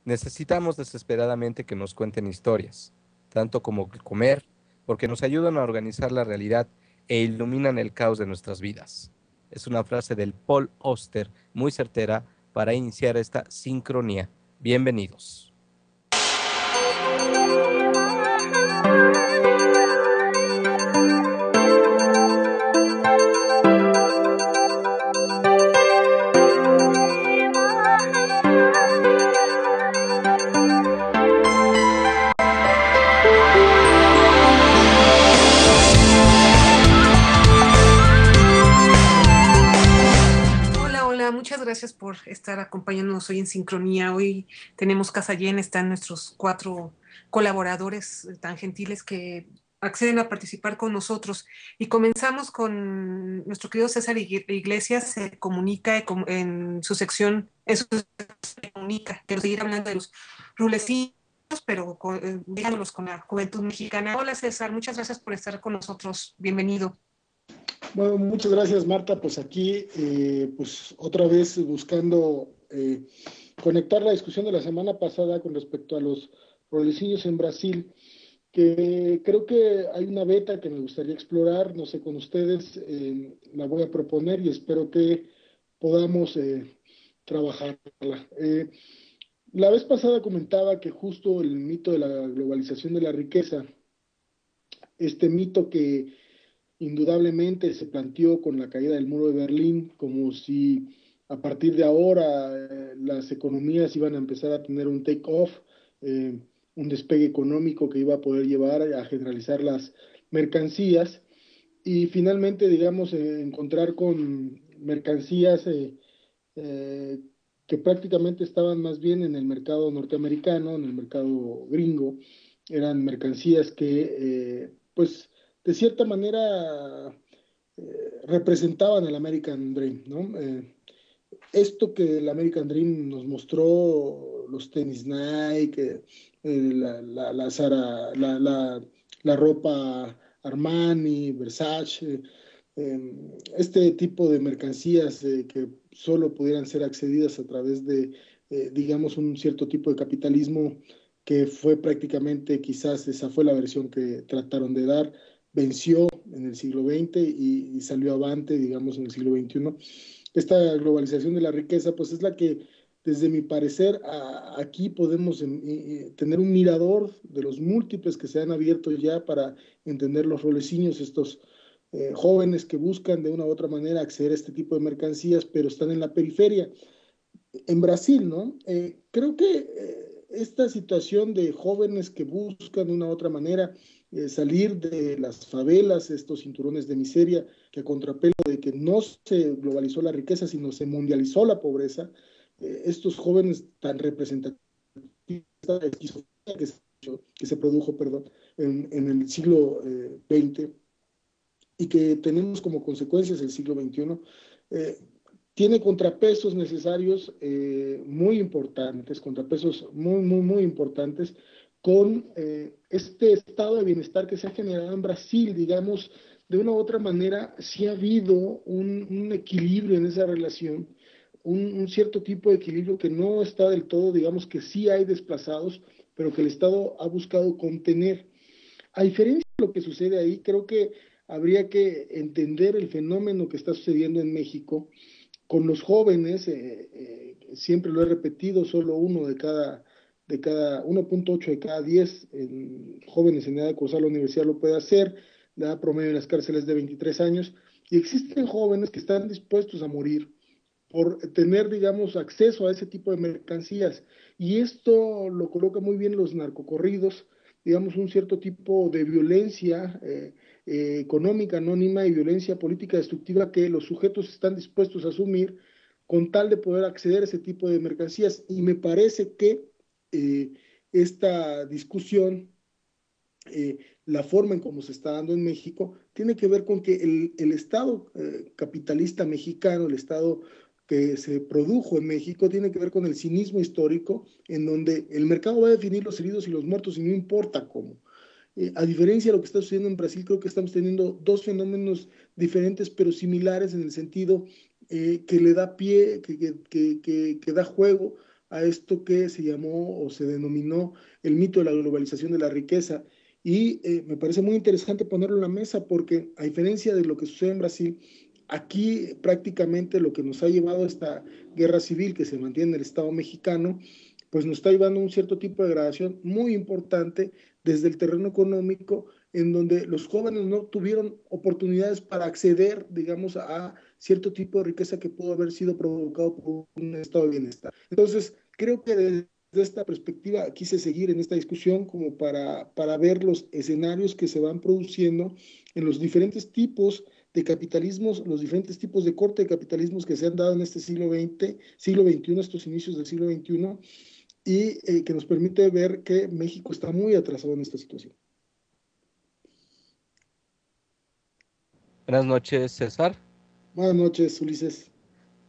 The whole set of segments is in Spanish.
Necesitamos desesperadamente que nos cuenten historias, tanto como comer, porque nos ayudan a organizar la realidad e iluminan el caos de nuestras vidas. Es una frase del Paul Auster muy certera para iniciar esta sincronía. Bienvenidos. Muchas gracias por estar acompañándonos hoy en Sincronía. Hoy tenemos casa llena, están nuestros 4 colaboradores tan gentiles que acceden a participar con nosotros. Y comenzamos con nuestro querido César Iglesias, se comunica en su sección, se comunica, quiero seguir hablando de los rulecitos, pero dejándolos con la juventud mexicana. Hola César, muchas gracias por estar con nosotros. Bienvenido. Bueno, muchas gracias Marta, pues aquí pues otra vez buscando conectar la discusión de la semana pasada con respecto a los rolecillos en Brasil, que creo que hay una beta que me gustaría explorar, no sé, con ustedes la voy a proponer y espero que podamos trabajarla. La vez pasada comentaba que justo el mito de la globalización de la riqueza, este mito que indudablemente se planteó con la caída del muro de Berlín, como si a partir de ahora las economías iban a empezar a tener un take-off, un despegue económico que iba a poder llevar a generalizar las mercancías y finalmente, digamos, encontrar con mercancías que prácticamente estaban más bien en el mercado norteamericano, en el mercado gringo, eran mercancías que, pues, de cierta manera representaban el American Dream, ¿no? Esto que el American Dream nos mostró, los tenis Nike, la ropa Armani, Versace, este tipo de mercancías que solo pudieran ser accedidas a través de, digamos, un cierto tipo de capitalismo que fue prácticamente, quizás esa fue la versión que trataron de dar, venció en el siglo XX y salió avante, digamos, en el siglo XXI. Esta globalización de la riqueza, pues es la que, desde mi parecer, aquí podemos tener un mirador de los múltiples que se han abierto ya para entender los roleciños, estos jóvenes que buscan de una u otra manera acceder a este tipo de mercancías, pero están en la periferia. En Brasil, ¿no? Creo que esta situación de jóvenes que buscan de una u otra manera salir de las favelas, estos cinturones de miseria, que a contrapelo de que no se globalizó la riqueza, sino se mundializó la pobreza, estos jóvenes tan representativos que se produjo, perdón, en el siglo XX y que tenemos como consecuencias el siglo XXI, tiene contrapesos necesarios muy importantes, contrapesos muy importantes con este estado de bienestar que se ha generado en Brasil, digamos, de una u otra manera, sí ha habido un equilibrio en esa relación, un cierto tipo de equilibrio que no está del todo, digamos que sí hay desplazados, pero que el Estado ha buscado contener. A diferencia de lo que sucede ahí, creo que habría que entender el fenómeno que está sucediendo en México con los jóvenes, siempre lo he repetido, solo 1.8 de cada 10 jóvenes en edad de cursar la universidad lo puede hacer, la edad promedio en las cárceles es de 23 años, y existen jóvenes que están dispuestos a morir por tener, digamos, acceso a ese tipo de mercancías, y esto lo coloca muy bien los narcocorridos, digamos, un cierto tipo de violencia económica anónima y violencia política destructiva que los sujetos están dispuestos a asumir con tal de poder acceder a ese tipo de mercancías. Y me parece que esta discusión, la forma en cómo se está dando en México, tiene que ver con que el Estado capitalista mexicano, el Estado que se produjo en México, tiene que ver con el cinismo histórico, en donde el mercado va a definir los heridos y los muertos y no importa cómo. A diferencia de lo que está sucediendo en Brasil, creo que estamos teniendo dos fenómenos diferentes pero similares en el sentido que le da pie, que da juego a esto que se llamó o se denominó el mito de la globalización de la riqueza. Y me parece muy interesante ponerlo en la mesa porque, a diferencia de lo que sucede en Brasil, aquí prácticamente lo que nos ha llevado a esta guerra civil que se mantiene en el Estado mexicano, pues nos está llevando a un cierto tipo de degradación muy importante desde el terreno económico, en donde los jóvenes no tuvieron oportunidades para acceder, digamos, a cierto tipo de riqueza que pudo haber sido provocado por un estado de bienestar. Entonces, creo que desde esta perspectiva quise seguir en esta discusión como para ver los escenarios que se van produciendo en los diferentes tipos de capitalismos, los diferentes tipos de corte de capitalismos que se han dado en este siglo XX, siglo XXI, estos inicios del siglo XXI, y que nos permite ver que México está muy atrasado en esta situación. Buenas noches, César. Buenas noches, Ulises.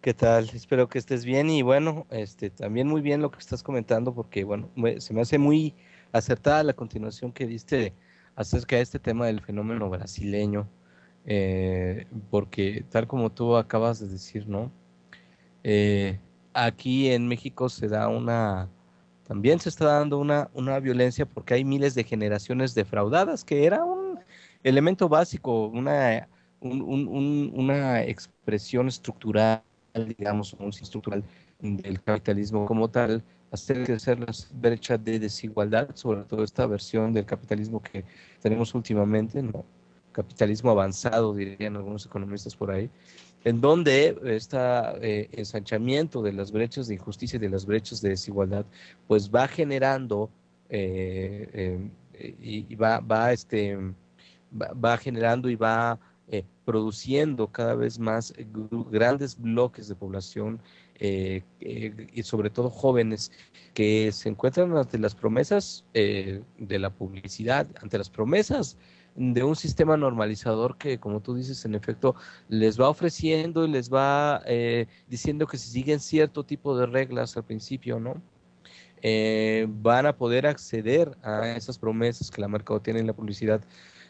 ¿Qué tal? Espero que estés bien y bueno, también muy bien lo que estás comentando porque bueno, se me hace muy acertada la continuación que diste acerca de este tema del fenómeno brasileño, porque tal como tú acabas de decir, ¿no? Aquí en México también se está dando una violencia porque hay miles de generaciones defraudadas, que era un elemento básico, una expresión estructural, digamos, un estructural del capitalismo como tal, hacer crecer las brechas de desigualdad, sobre todo esta versión del capitalismo que tenemos últimamente, ¿no? Capitalismo avanzado, dirían algunos economistas por ahí, en donde este ensanchamiento de las brechas de injusticia y de las brechas de desigualdad, pues va generando y va generando y va produciendo cada vez más grandes bloques de población y sobre todo jóvenes que se encuentran ante las promesas de la publicidad, ante las promesas de un sistema normalizador que, como tú dices, en efecto, les va ofreciendo y les va diciendo que si siguen cierto tipo de reglas al principio, ¿no? Van a poder acceder a esas promesas que la mercadotecnia y la publicidad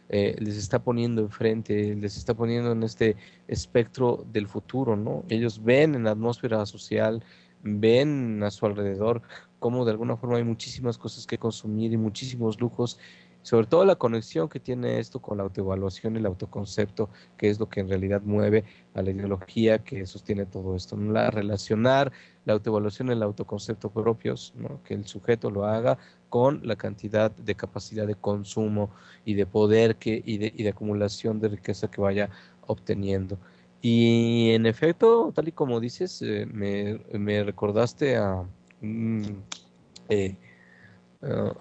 les está poniendo enfrente, les está poniendo en este espectro del futuro, ¿no? Ellos ven en la atmósfera social, ven a su alrededor cómo de alguna forma hay muchísimas cosas que consumir y muchísimos lujos, sobre todo la conexión que tiene esto con la autoevaluación y el autoconcepto, que es lo que en realidad mueve a la ideología que sostiene todo esto, ¿no? La relacionar la autoevaluación y el autoconcepto propios, ¿no? Que el sujeto lo haga con la cantidad de capacidad de consumo y de poder y de acumulación de riqueza que vaya obteniendo. Y en efecto, tal y como dices, me recordaste a un eh, uh,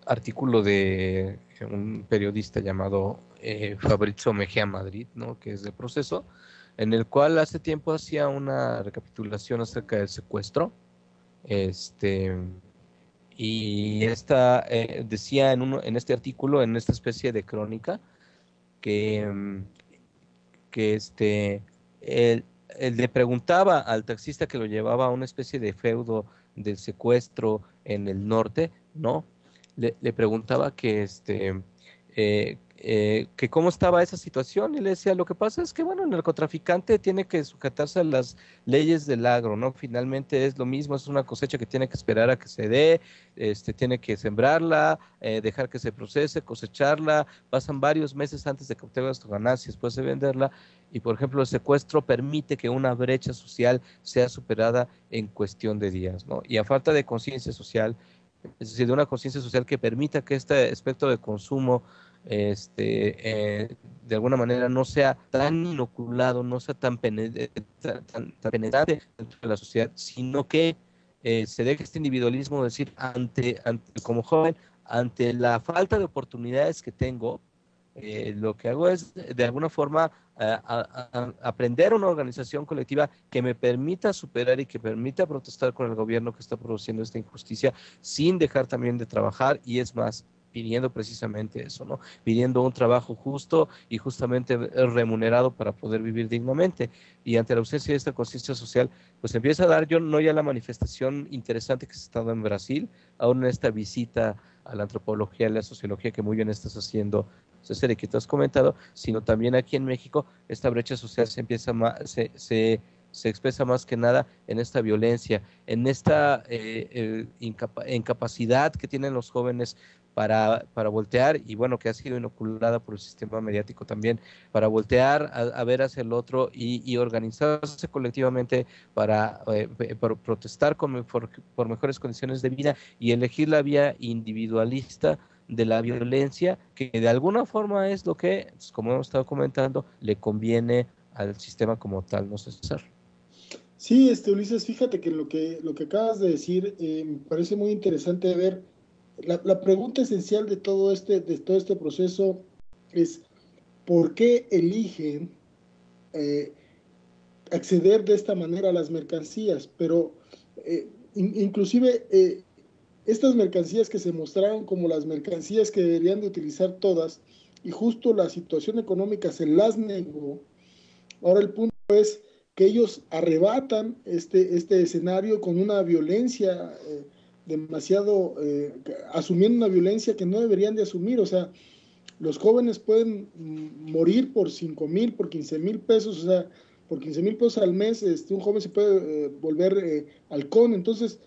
artículo de un periodista llamado Fabrizio Mejía Madrid, ¿no? Que es de Proceso, en el cual hace tiempo hacía una recapitulación acerca del secuestro, este, y decía en este artículo, en esta especie de crónica, que, que él le preguntaba al taxista que lo llevaba a una especie de feudo del secuestro en el norte, ¿no? Le preguntaba que cómo estaba esa situación y le decía, lo que pasa es que, bueno, el narcotraficante tiene que sujetarse a las leyes del agro, ¿no? Finalmente es lo mismo, es una cosecha que tiene que esperar a que se dé, tiene que sembrarla, dejar que se procese, cosecharla, pasan varios meses antes de que obtenga su ganancia, después de venderla, y por ejemplo el secuestro permite que una brecha social sea superada en cuestión de días, ¿no? Y a falta de conciencia social, es decir, de una conciencia social que permita que este espectro de consumo de alguna manera no sea tan inoculado, no sea tan penetrante dentro de la sociedad, sino que se deje este individualismo, decir, como joven, ante la falta de oportunidades que tengo, lo que hago es de alguna forma aprender una organización colectiva que me permita superar y que permita protestar con el gobierno que está produciendo esta injusticia sin dejar también de trabajar, y es más, pidiendo precisamente eso, ¿no? Pidiendo un trabajo justo y justamente remunerado para poder vivir dignamente. Y ante la ausencia de esta conciencia social, pues empieza a dar no ya la manifestación interesante que se está dando en Brasil, aún en esta visita a la antropología y la sociología que muy bien estás haciendo, César, y que tú has comentado, sino también aquí en México, esta brecha social se empieza se se expresa más que nada en esta violencia, en esta incapacidad que tienen los jóvenes para voltear, y bueno, que ha sido inoculada por el sistema mediático también, para voltear a ver hacia el otro y organizarse colectivamente para protestar por mejores condiciones de vida y elegir la vía individualista de la violencia, que de alguna forma es lo que, como hemos estado comentando, le conviene al sistema como tal, no sé, César. Sí, Ulises, fíjate que lo que acabas de decir me parece muy interesante ver. La pregunta esencial de todo este proceso es ¿por qué eligen acceder de esta manera a las mercancías? Pero inclusive estas mercancías que se mostraron como las mercancías que deberían de utilizar todas, y justo la situación económica se las negó. Ahora el punto es que ellos arrebatan este escenario con una violencia demasiado, asumiendo una violencia que no deberían de asumir. O sea, los jóvenes pueden morir por 5,000, por 15,000 pesos, o sea, por 15,000 pesos al mes, un joven se puede volver halcón. Entonces,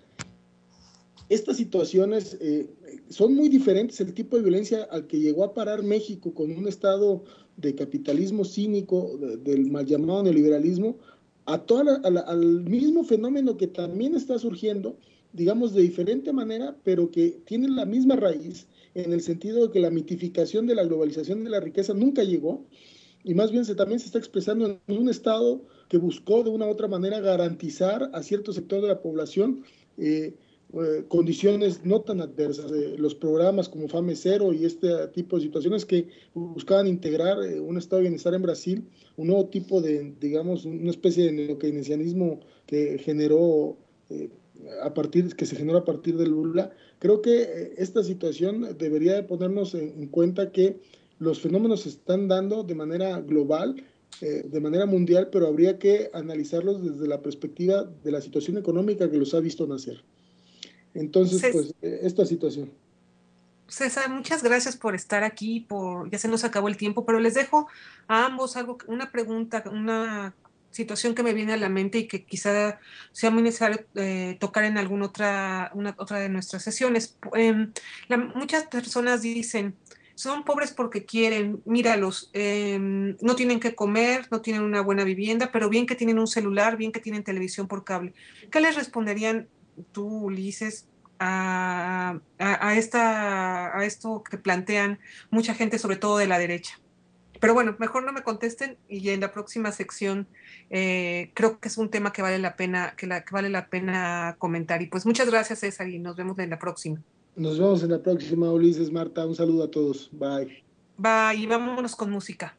estas situaciones son muy diferentes, el tipo de violencia al que llegó a parar México con un estado de capitalismo cínico, del mal llamado neoliberalismo, al mismo fenómeno que también está surgiendo, digamos, de diferente manera, pero que tiene la misma raíz, en el sentido de que la mitificación de la globalización de la riqueza nunca llegó, y más bien también se está expresando en un Estado que buscó de una u otra manera garantizar a cierto sector de la población condiciones no tan adversas. Los programas como FAME Cero y este tipo de situaciones que buscaban integrar un estado de bienestar en Brasil, un nuevo tipo de, digamos, una especie de neokeynesianismo que generó que se generó a partir de Lula. Creo que esta situación debería de ponernos en cuenta que los fenómenos se están dando de manera global, de manera mundial, pero habría que analizarlos desde la perspectiva de la situación económica que los ha visto nacer. Entonces, pues, esta situación. César, muchas gracias por estar aquí, ya se nos acabó el tiempo, pero les dejo a ambos una pregunta, una situación que me viene a la mente y que quizá sea muy necesario tocar en alguna otra de nuestras sesiones. Muchas personas dicen, son pobres porque quieren, míralos, no tienen que comer, no tienen una buena vivienda, pero bien que tienen un celular, bien que tienen televisión por cable. ¿Qué les responderían tú, Ulises, a esto que plantean mucha gente, sobre todo de la derecha? Pero bueno, mejor no me contesten y en la próxima sección creo que es un tema que vale la pena, que vale la pena comentar. Y pues muchas gracias, César, y nos vemos en la próxima. Nos vemos en la próxima, Ulises, Marta. Un saludo a todos. Bye. Bye, y vámonos con música.